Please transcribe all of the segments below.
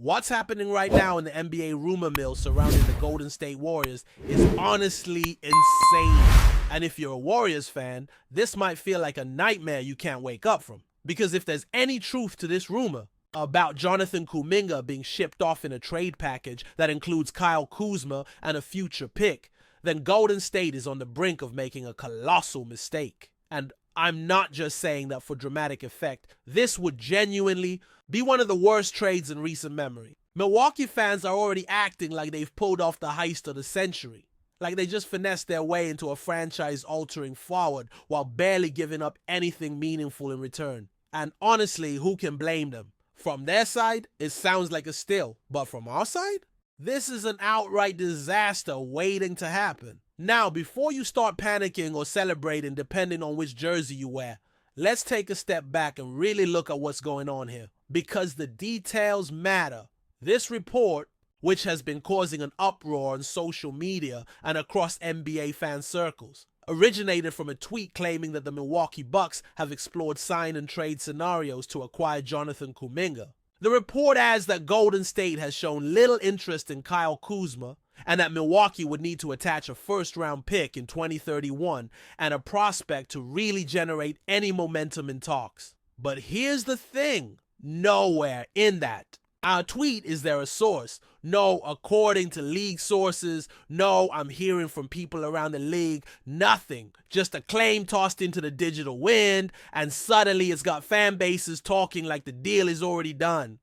What's happening right now in the NBA rumor mill surrounding the Golden State Warriors is honestly insane. And if you're a Warriors fan, this might feel like a nightmare you can't wake up from. Because if there's any truth to this rumor about Jonathan Kuminga being shipped off in a trade package that includes Kyle Kuzma and a future pick, then Golden State is on the brink of making a colossal mistake. And I'm not just saying that for dramatic effect. This would genuinely be one of the worst trades in recent memory. Milwaukee fans are already acting like they've pulled off the heist of the century. Like they just finessed their way into a franchise-altering forward while barely giving up anything meaningful in return. And honestly, who can blame them? From their side, it sounds like a steal. But from our side? This is an outright disaster waiting to happen. Now, before you start panicking or celebrating depending on which jersey you wear, let's take a step back and really look at what's going on here. Because the details matter. This report, which has been causing an uproar on social media and across NBA fan circles, originated from a tweet claiming that the Milwaukee Bucks have explored sign and trade scenarios to acquire Jonathan Kuminga. The report adds that Golden State has shown little interest in Kyle Kuzma and that Milwaukee would need to attach a first-round pick in 2031 and a prospect to really generate any momentum in talks. But here's the thing, nowhere in that. Our tweet, is there a source? No, according to league sources. No, I'm hearing from people around the league. Nothing. Just a claim tossed into the digital wind, and suddenly it's got fan bases talking like the deal is already done.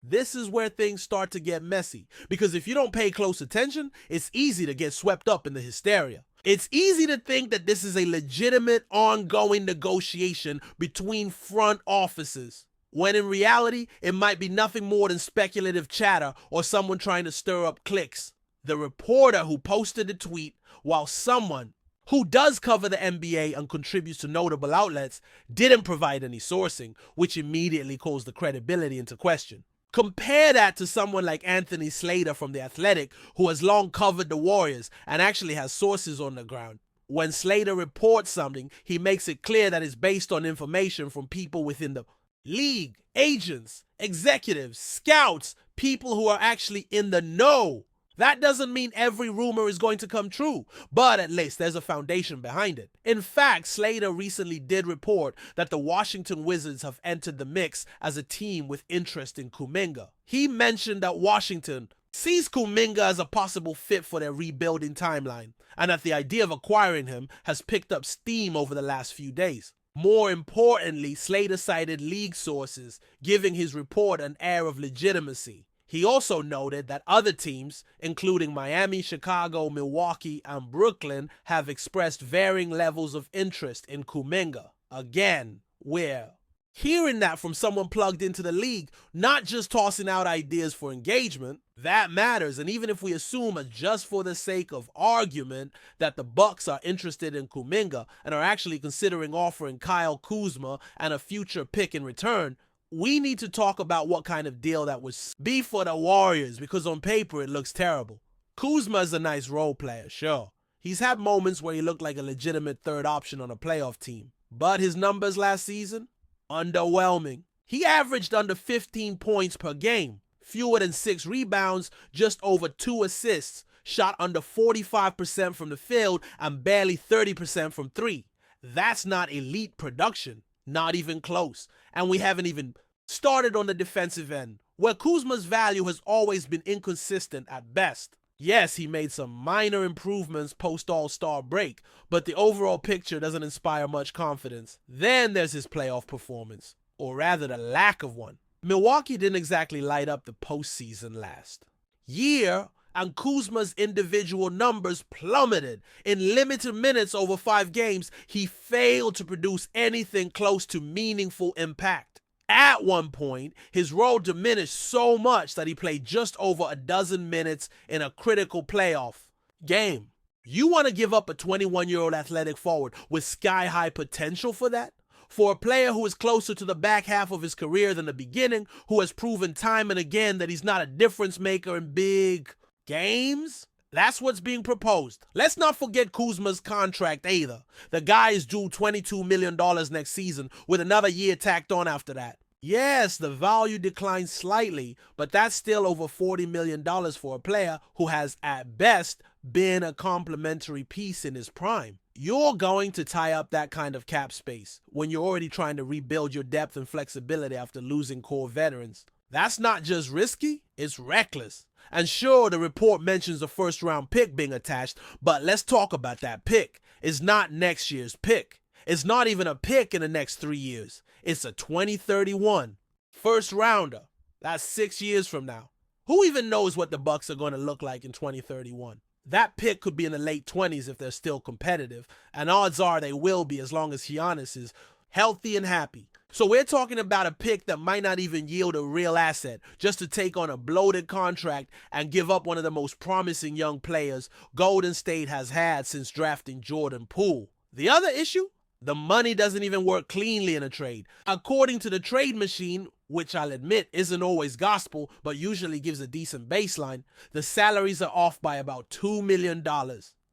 This is where things start to get messy, because if you don't pay close attention, it's easy to get swept up in the hysteria. It's easy to think that this is a legitimate, ongoing negotiation between front offices, when in reality, it might be nothing more than speculative chatter or someone trying to stir up clicks. The reporter who posted the tweet, while someone who does cover the NBA and contributes to notable outlets, didn't provide any sourcing, which immediately calls the credibility into question. Compare that to someone like Anthony Slater from The Athletic, who has long covered the Warriors and actually has sources on the ground. When Slater reports something, he makes it clear that it's based on information from people within the league, agents, executives, scouts, people who are actually in the know. That doesn't mean every rumor is going to come true, but at least there's a foundation behind it. In fact, Slater recently did report that the Washington Wizards have entered the mix as a team with interest in Kuminga. He mentioned that Washington sees Kuminga as a possible fit for their rebuilding timeline, and that the idea of acquiring him has picked up steam over the last few days. More importantly, Slater cited league sources, giving his report an air of legitimacy. He also noted that other teams, including Miami, Chicago, Milwaukee, and Brooklyn, have expressed varying levels of interest in Kuminga. Again, we're hearing that from someone plugged into the league, not just tossing out ideas for engagement. That matters, and even if we assume, just for the sake of argument, that the Bucks are interested in Kuminga and are actually considering offering Kyle Kuzma and a future pick in return, we need to talk about what kind of deal that would be for the Warriors, because on paper it looks terrible. Kuzma is a nice role player, sure. He's had moments where he looked like a legitimate third option on a playoff team. But his numbers last season? Underwhelming. He averaged under 15 points per game, fewer than 6 rebounds, just over 2 assists, shot under 45% from the field, and barely 30% from 3. That's not elite production. Not even close. And we haven't even started on the defensive end, where Kuzma's value has always been inconsistent at best. Yes, he made some minor improvements post-All-Star break, but the overall picture doesn't inspire much confidence. Then there's his playoff performance, or rather the lack of one. Milwaukee didn't exactly light up the postseason last year, and Kuzma's individual numbers plummeted. In limited minutes over 5 games, he failed to produce anything close to meaningful impact. At one point, his role diminished so much that he played just over a dozen minutes in a critical playoff game. You want to give up a 21-year-old athletic forward with sky-high potential for that? For a player who is closer to the back half of his career than the beginning, who has proven time and again that he's not a difference maker in big games? That's what's being proposed. Let's not forget Kuzma's contract either. The guy is due $22 million next season with another year tacked on after that. Yes, the value declined slightly, but that's still over $40 million for a player who has, at best, been a complementary piece in his prime. You're going to tie up that kind of cap space when you're already trying to rebuild your depth and flexibility after losing core veterans. That's not just risky, it's reckless. And sure, the report mentions a first-round pick being attached, but let's talk about that pick. It's not next year's pick. It's not even a pick in the next 3 years. It's a 2031 first rounder. That's 6 years from now. Who even knows what the Bucks are going to look like in 2031? That pick could be in the late 20s if they're still competitive, and odds are they will be as long as Giannis is healthy and happy. So we're talking about a pick that might not even yield a real asset, just to take on a bloated contract and give up one of the most promising young players Golden State has had since drafting Jordan Poole. The other issue? The money doesn't even work cleanly in a trade. According to the trade machine, which I'll admit isn't always gospel, but usually gives a decent baseline, the salaries are off by about $2 million.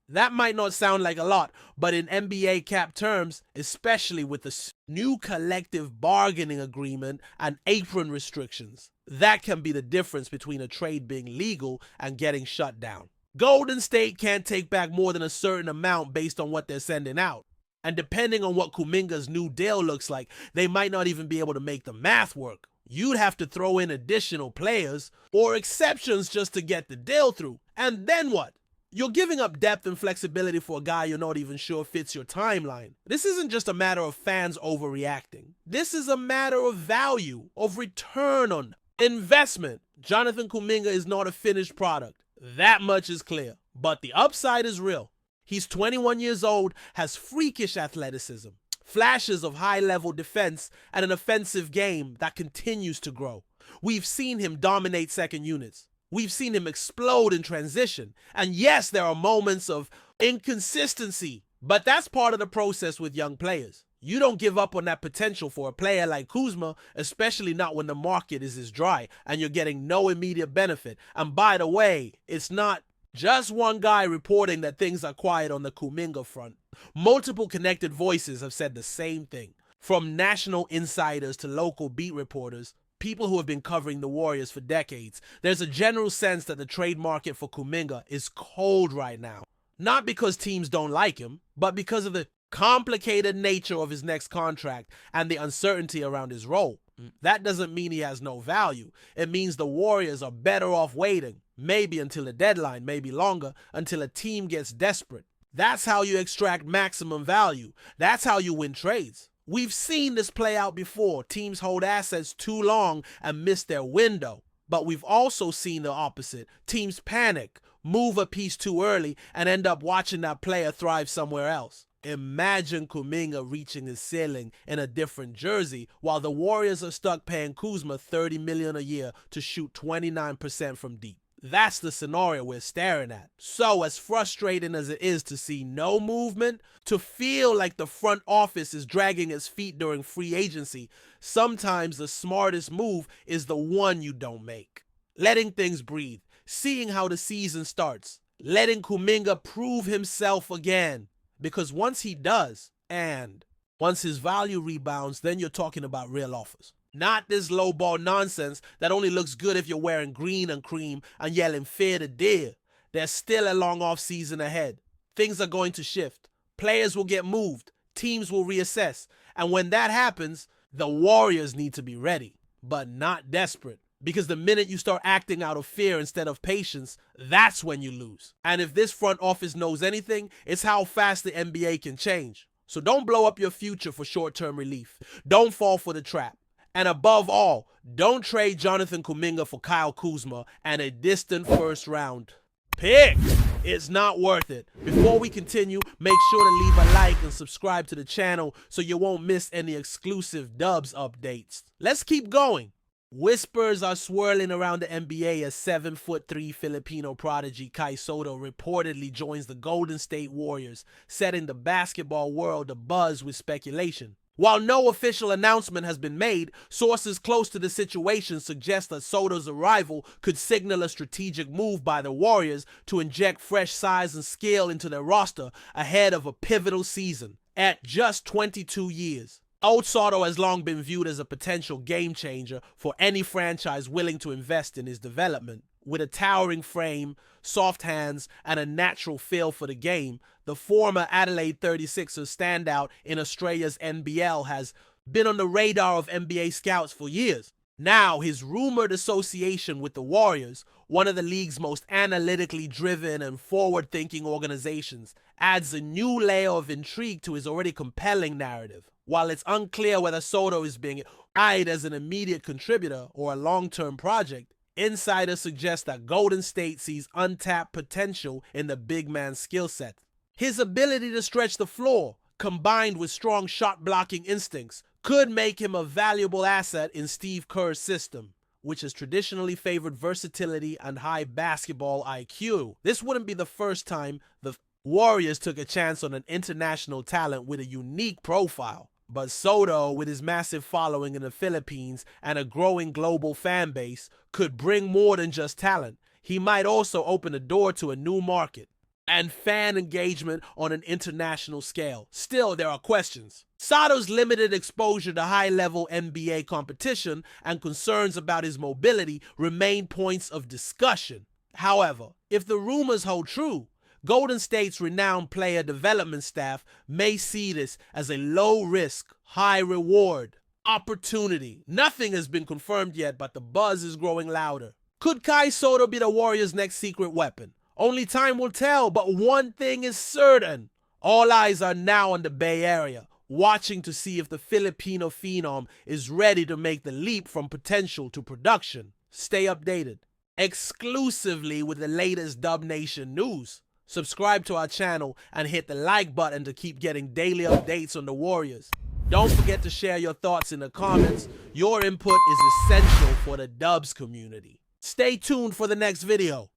That might not sound like a lot, but in NBA cap terms, especially with the new collective bargaining agreement and apron restrictions, that can be the difference between a trade being legal and getting shut down. Golden State can't take back more than a certain amount based on what they're sending out. And depending on what Kuminga's new deal looks like, they might not even be able to make the math work. You'd have to throw in additional players or exceptions just to get the deal through. And then what? You're giving up depth and flexibility for a guy you're not even sure fits your timeline. This isn't just a matter of fans overreacting. This is a matter of value, of return on investment. Jonathan Kuminga is not a finished product. That much is clear. But the upside is real. He's 21 years old, has freakish athleticism, flashes of high-level defense, and an offensive game that continues to grow. We've seen him dominate second units. We've seen him explode in transition. And yes, there are moments of inconsistency, but that's part of the process with young players. You don't give up on that potential for a player like Kuzma, especially not when the market is as dry and you're getting no immediate benefit. And by the way, it's not just one guy reporting that things are quiet on the Kuminga front. Multiple connected voices have said the same thing. From national insiders to local beat reporters, people who have been covering the Warriors for decades, there's a general sense that the trade market for Kuminga is cold right now. Not because teams don't like him, but because of the complicated nature of his next contract and the uncertainty around his role. That doesn't mean he has no value. It means the Warriors are better off waiting, maybe until the deadline, maybe longer, until a team gets desperate. That's how you extract maximum value. That's how you win trades. We've seen this play out before. Teams hold assets too long and miss their window. But we've also seen the opposite. Teams panic, move a piece too early, and end up watching that player thrive somewhere else. Imagine Kuminga reaching his ceiling in a different jersey while the Warriors are stuck paying Kuzma $30 million a year to shoot 29% from deep. That's the scenario we're staring at. So as frustrating as it is to see no movement, to feel like the front office is dragging its feet during free agency, sometimes the smartest move is the one you don't make. Letting things breathe, seeing how the season starts, letting Kuminga prove himself again. Because once he does, and once his value rebounds, then you're talking about real offers. Not this lowball nonsense that only looks good if you're wearing green and cream and yelling fear the deer. There's still a long off season ahead. Things are going to shift. Players will get moved. Teams will reassess. And when that happens, the Warriors need to be ready, but not desperate. Because the minute you start acting out of fear instead of patience, that's when you lose. And if this front office knows anything, it's how fast the NBA can change. So don't blow up your future for short-term relief. Don't fall for the trap. And above all, don't trade Jonathan Kuminga for Kyle Kuzma and a distant first round pick. It's not worth it. Before we continue, make sure to leave a like and subscribe to the channel so you won't miss any exclusive Dubs updates. Let's keep going. Whispers are swirling around the NBA as 7'3" Filipino prodigy Kai Sotto reportedly joins the Golden State Warriors, setting the basketball world abuzz with speculation. While no official announcement has been made, sources close to the situation suggest that Sotto's arrival could signal a strategic move by the Warriors to inject fresh size and skill into their roster ahead of a pivotal season. At just 22 years, Old SOTTO has long been viewed as a potential game changer for any franchise willing to invest in his development. With a towering frame, soft hands, and a natural feel for the game, the former Adelaide 36ers standout in Australia's NBL has been on the radar of NBA scouts for years. Now, his rumored association with the Warriors, one of the league's most analytically driven and forward-thinking organizations, adds a new layer of intrigue to his already compelling narrative. While it's unclear whether SOTTO is being eyed as an immediate contributor or a long-term project, insiders suggest that Golden State sees untapped potential in the big man's skill set. His ability to stretch the floor, combined with strong shot-blocking instincts, could make him a valuable asset in Steve Kerr's system, which has traditionally favored versatility and high basketball IQ. This wouldn't be the first time the Warriors took a chance on an international talent with a unique profile. But SOTTO, with his massive following in the Philippines and a growing global fan base, could bring more than just talent. He might also open the door to a new market and fan engagement on an international scale. Still, there are questions. SOTTO's limited exposure to high-level NBA competition and concerns about his mobility remain points of discussion. However, if the rumors hold true, Golden State's renowned player development staff may see this as a low-risk, high-reward opportunity. Nothing has been confirmed yet, but the buzz is growing louder. Could Kai SOTTO be the Warriors' next secret weapon? Only time will tell, but one thing is certain. All eyes are now on the Bay Area, watching to see if the Filipino phenom is ready to make the leap from potential to production. Stay updated exclusively with the latest Dub Nation news. Subscribe to our channel and hit the like button to keep getting daily updates on the Warriors. Don't forget to share your thoughts in the comments. Your input is essential for the Dubs community. Stay tuned for the next video.